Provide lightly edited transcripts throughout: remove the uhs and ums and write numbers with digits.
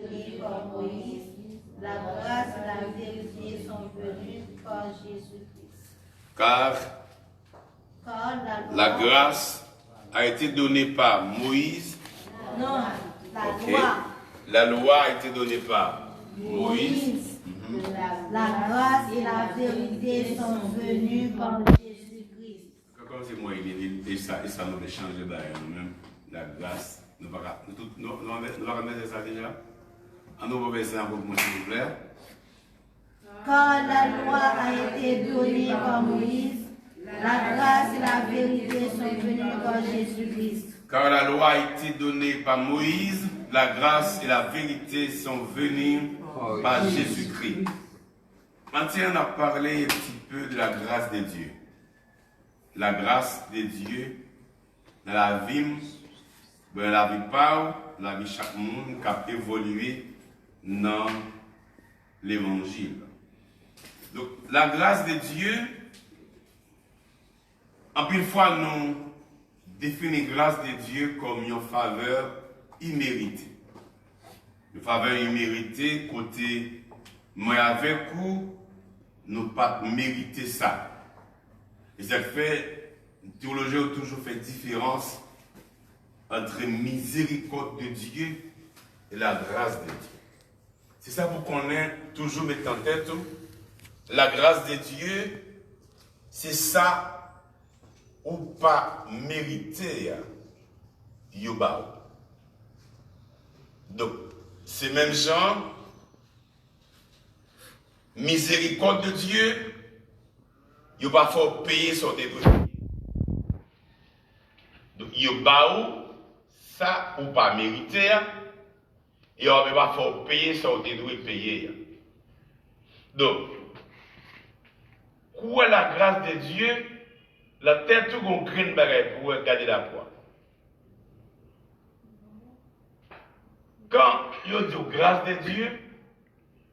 données par Moïse, la grâce et la vérité sont venues par Jésus-Christ. Car la grâce a été donnée par Moïse. Non, la loi. La loi a été donnée par Moïse. La grâce et la vérité sont venues par Jésus-Christ. Comme c'est moi, et ça nous a changé d'ailleurs, nous-mêmes. La grâce, nous allons mettre ça déjà. En nous verset un peu plus, s'il vous plaît. Car la loi a été donnée par Moïse, la grâce et la vérité sont venues par Jésus-Christ. Car la loi a été donnée par Moïse, la grâce et la vérité sont venues par Jésus-Christ. Maintenant, on a parlé un petit peu de la grâce de Dieu. La grâce de Dieu dans la vie par la vie de chaque monde qui a évolué dans l'évangile. Donc, la grâce de Dieu, en plus fois, nous définissons la grâce de Dieu comme une faveur imméritée. Une faveur imméritée, côté moi avec vous, nous pas mériter ça. Et ça fait, la théologie a toujours fait différence entre miséricorde de Dieu et la grâce de Dieu. C'est ça pour qu'on ait toujours mettre en tête. La grâce de Dieu, c'est ça ou pas mérité. Donc, c'est même genre, miséricorde de Dieu, il va faut payer son détruit. Donc, il va ça ou pas mérité, et on va faut payer son détruit payer. Donc, quoi la grâce de Dieu, la tête tout qu'on crée une bagaille pour garder la foi. Quand il dit grâce de Dieu,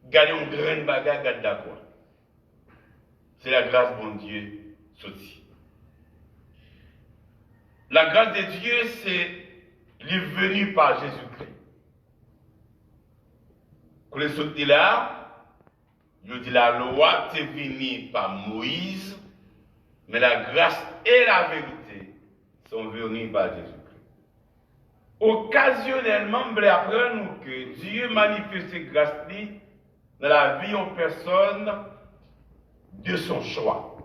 garder une grande bagarre, garder la foi. C'est la grâce de mon Dieu sortie. La grâce de Dieu, c'est venu par Jésus-Christ. Quand il est sorti là, il dit la loi est venue par Moïse, mais la grâce et la vérité sont venues par Jésus-Christ. Occasionnellement, on apprend que Dieu manifeste grâce dans la vie en personne de son choix.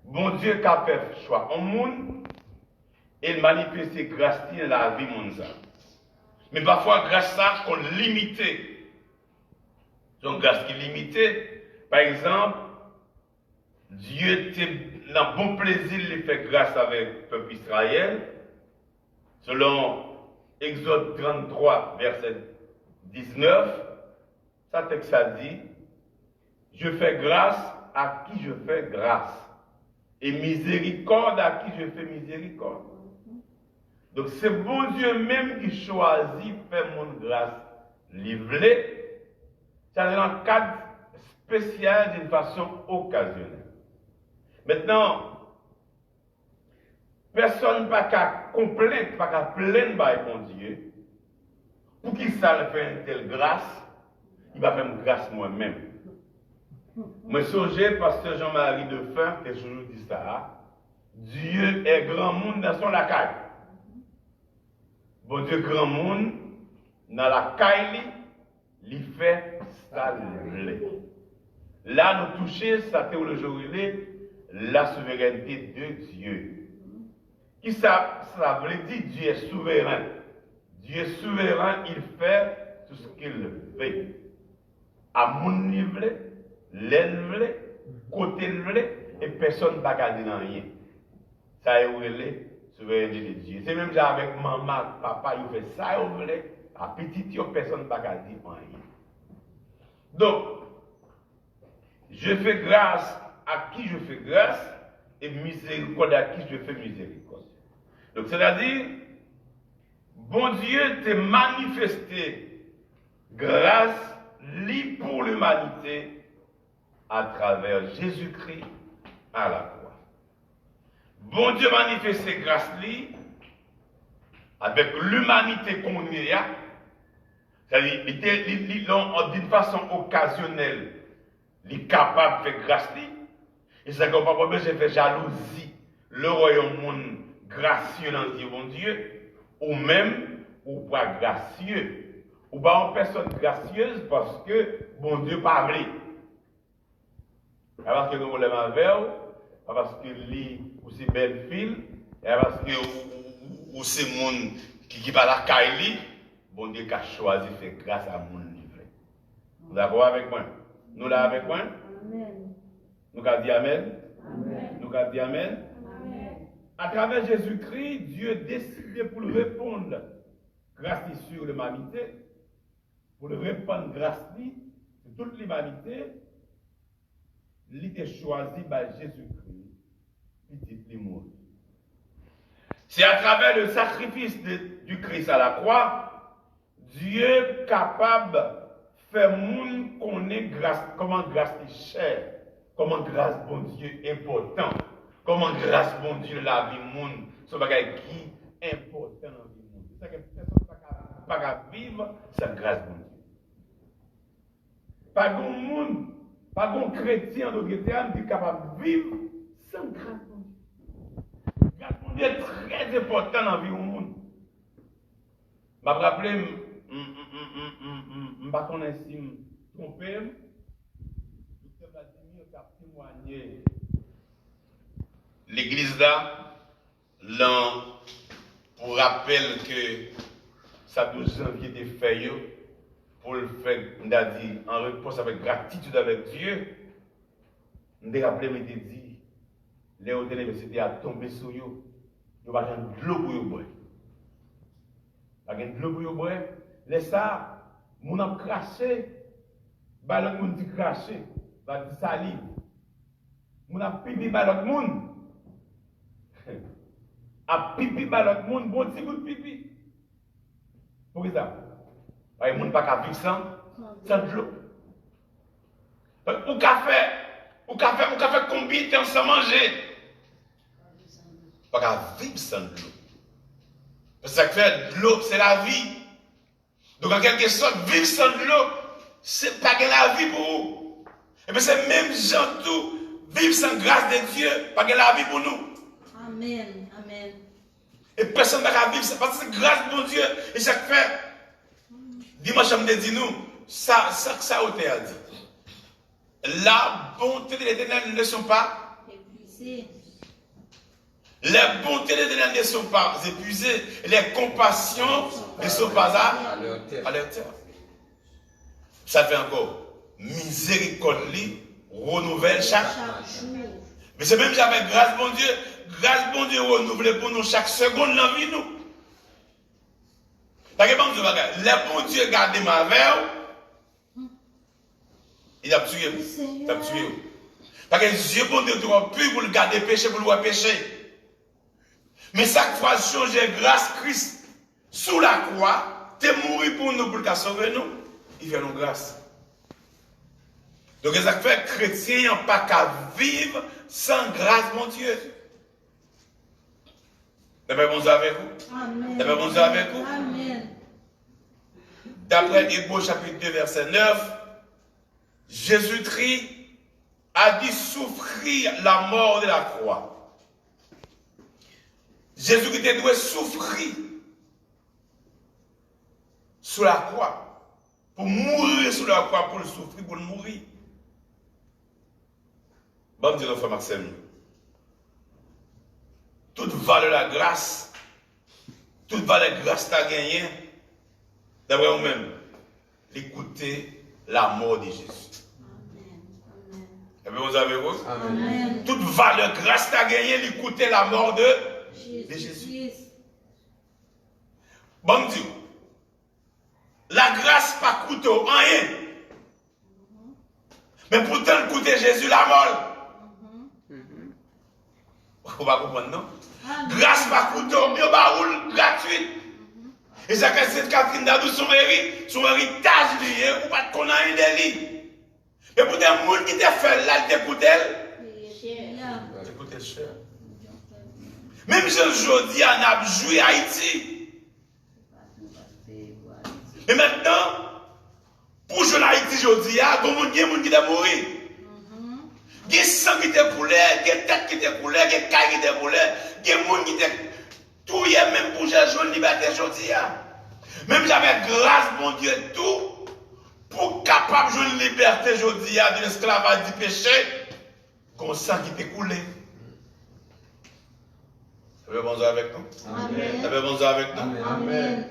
Bon Dieu qui a fait choix en monde, il manifeste grâce dans la vie mondiale. Mais parfois, grâce ça, qu'on limité. Donc, grâce qui est limitée, par exemple, Dieu était dans bon plaisir de faire grâce avec le peuple Israël, selon Exode 33, verset 19, ça texte a dit, je fais grâce à qui je fais grâce, et miséricorde à qui je fais miséricorde. Donc c'est bon Dieu même qui choisit de faire mon grâce livrée, c'est dans un cadre spécial d'une façon occasionnelle. Maintenant, personne n'a qu'à complaindre, pas qu'à plaindre par Dieu. Pour qu'il ça le fait une telle grâce, il va faire une grâce moi-même. Moi, songez, pasteur Jean-Marie Defin, qui a toujours dit ça, Dieu est grand monde dans son lacaille. Bon Dieu, grand monde, dans la caille, il fait ça le là, nous touchons sa théologie, la souveraineté de Dieu. Qui ça veut dire Dieu est souverain. Dieu est souverain, il fait tout ce qu'il veut. À mon niveau, l'aile, côté et personne ne va garder dans rien. Ça est la souveraineté de Dieu. C'est même ça avec maman, papa, il fait ça, à petit, personne ne va garder dans rien. Donc, je fais grâce à qui je fais grâce et miséricorde à qui je fais miséricorde. Donc, c'est-à-dire, bon Dieu t'a manifesté grâce pour l'humanité à travers Jésus-Christ à la croix. Bon Dieu manifesté grâce avec l'humanité qu'on y a, C'est-à-dire, d'une façon occasionnelle, il est capable de faire grâce. Et c'est qu'on pas besoin de faire jalousie. Le royaume monde gracieux dans le bon Dieu, ou même, ou pas gracieux. Ou pas une personne gracieuse parce que bon Dieu parlait. Parce que nous voulons avec parce que lui, ou c'est belle fille, et parce que ou c'est monde qui va la caille, bon Dieu a choisi de faire grâce à mon livre. Vous d'accord avec moi? Nous là avec moi? Amen. Nous avons dit Amen? Amen. Nous avons dit Amen? Amen. À travers Jésus-Christ, Dieu décide pour le répondre grâce sur l'humanité, pour le répandre grâce sur toute l'humanité. Il était choisi par Jésus-Christ, petit l'humour. C'est à travers le sacrifice du Christ à la croix, Dieu est capable de faire monde connaître grâce, comment grâce est chère, comment grâce bon Dieu est important, comment grâce bon Dieu la vie monde, ce bagage qui est important dans la vie monde. C'est ça que personne ne peut pas vivre sans grâce bon Dieu. Pas grand monde. Pas bon chrétien de termes qui est capable de vivre sans grâce de Dieu. Grâce de Dieu est très important dans la vie du monde. Je me rappelle, je ne sais pas si je me trompe, le Vladimir a témoigné. L'église là, pour rappel que ça 12 janvier était fait. Pour le faire, on a dit, en réponse avec gratitude avec Dieu, on a rappelé, on a dit, les hôtels universités a tombé sur eux, ils n'ont pas de l'eau pour boire. Pas de l'eau pour boire. Les ça, on a craché, l'autre monde dit craché, va dire salive. On a pipi l'autre monde. A pipi l'autre monde, bon petit coup de pipi. Pour ça. Les gens ne peuvent pas vivre sans de l'eau. Ou café combien de temps sans manger? Pas vivre sans de l'eau. Parce que ça fait de l'eau, c'est la vie. Donc en quelque sorte, vivre sans de l'eau, c'est pas la vie pour vous. Et bien c'est même gens tout, vivre sans grâce de Dieu, pas la vie pour nous. Amen. Amen. Et personne ne peut vivre, c'est parce que c'est grâce de mon Dieu. Et chaque fait. Dimanche, je me dis nous, ça a dit. La bonté de l'Éternel ne sont pas épuisées. Les bontés de l'Éternel ne sont pas épuisées. Les compassions ne sont pas à leur terme. Ça fait encore. Miséricorde renouvelle chaque jour. Mais c'est même avec grâce, bon Dieu. Grâce, bon Dieu, renouvelle pour nous chaque seconde dans la vie, nous. Parce que le bon Dieu garde ma verre, il a tué. Il a tué. Parce que Dieu bon Dieu doit plus pour le garder péché, pour le voir péché. Mais chaque fois changer grâce Christ sous la croix, tu es mort pour nous, pour le sauver nous, il fait nous grâce. Donc ça fait chrétien n'a pas qu'à vivre sans grâce, mon Dieu. D'après bon Dieu avec vous. Amen. D'après bon Dieu avec vous. Amen. D'après Hébreux chapitre 2 verset 9, Jésus-Christ a dit souffrir la mort de la croix. Jésus-Christ doit souffrir sur la croix. Pour mourir sur la croix, pour le souffrir, pour le mourir. Bon Dieu, frère Maxime. Toute valeur de la grâce, toute valeur de grâce t'as gagné, d'après vous-même, l'écouter la mort de Jésus. Amen. Vous avez vu? Amen. Toute valeur de grâce t'as gagné, l'écouter la mort de Jésus. Bon Dieu, la grâce pas coûte rien. Mais pourtant, coûter Jésus la mort. Vous va comprendre, non? Grâce pas coûte, mais baroule gratuite. Et ça que cette Catherine d'Adou, son héritage lié, ou pas qu'on a un délit. Mais pour des gens qui t'a fait là, t'écoutes elle. T'écoutes elle cher. Même si aujourd'hui, on a joué à Haïti. Mais maintenant, aujourd'hui, il y a des gens qui sont morts. Il y a sang qui est coulé, il y a tête qui est coulée, il y a caille qui est coulée, il y a des gens qui est tout, il y a même pour jouer liberté aujourd'hui. Même j'avais grâce, mon Dieu, tout, pour capable de jouer une liberté aujourd'hui, de l'esclavage du péché, comme sang qui est coulé. Ça veut bon Dieu avec nous? Amen. Ça veut bon Dieu avec nous? Amen.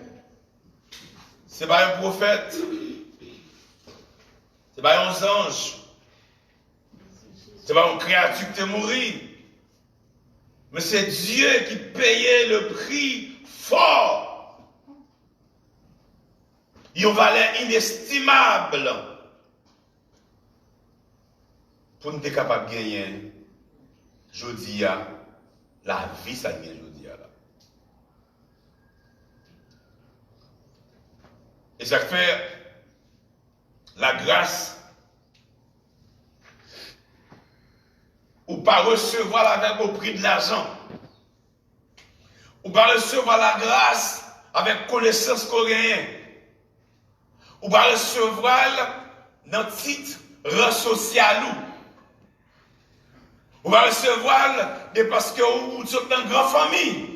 C'est pas un prophète. C'est pas un ange. C'est pas une créature qui est morte. Mais c'est Dieu qui payait le prix fort. Il en valait inestimable pour nous être capables de gagner. Je dis, la vie, ça gagne, je dis là. Et ça fait la grâce ou pas recevoir avec au prix de l'argent. Ou pas recevoir la grâce avec connaissance qu'on gagne. Ou pas recevoir dans le titre rang social. Ou pas recevoir parce que vous êtes dans une grande famille.